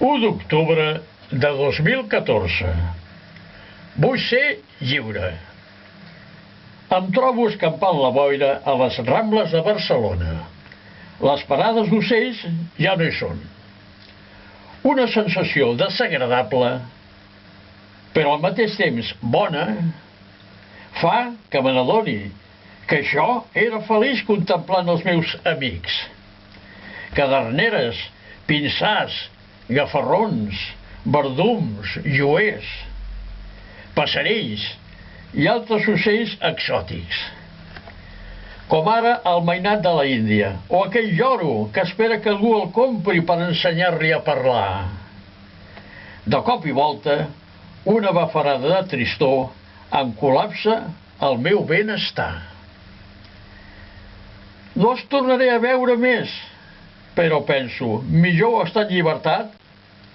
1 d'octubre de 2014. Vull ser lliure. Em trobo escampant la boira a les Rambles de Barcelona. Les parades d'ocells ja no hi són. Una sensació desagradable, però al mateix temps bona, fa que me n'adoni que jo era feliç contemplant els meus amics. Caderneres, pinsars, gafarrons, verdums, lluers, passerells i altres ocells exòtics, com ara el mainat de la Índia o aquell lloro que espera que algú el compri per ensenyar-li a parlar. De cop i volta, una bafarada de tristor em col·lapsa el meu benestar. No els tornaré a veure més, però penso, millor estar en llibertat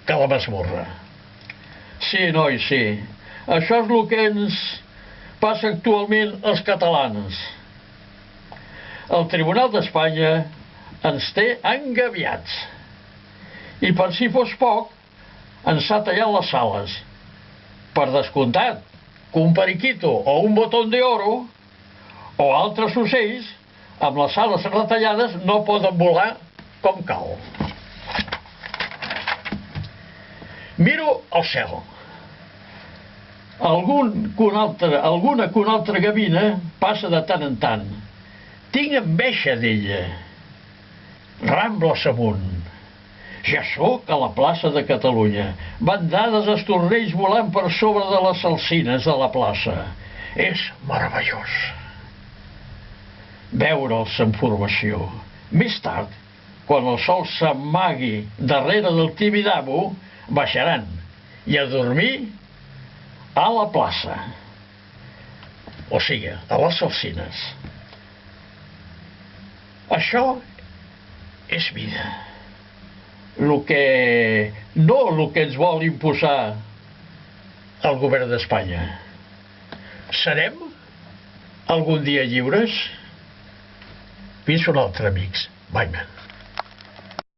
que a la masmorra. Sí, noi, sí. Això és el que ens passa actualment als catalans. El Tribunal d'Espanya ens té engabiats. I per si fos poc, ens ha tallat les sales. Per descomptat, que un periquito o un botón de oro o altres ocells amb les ales retallades no poden volar com cal. Miro al cel. Alguna que una altra gavina passa de tant en tant. Tinc enveja d'ella. Rambles amunt. Ja sóc a la plaça de Catalunya. Bandades d'estornells volant per sobre de les alzines de la plaça. És meravellós veure'ls en formació. Més tard, quan el sol s'amagui darrere del Tibidabo, baixaran i a dormir a la plaça. O sigui, a les alzines. Això és vida. No el que ens vol imposar el govern d'Espanya. Serem algun dia lliures? Fins un altre, amics. Bye, man.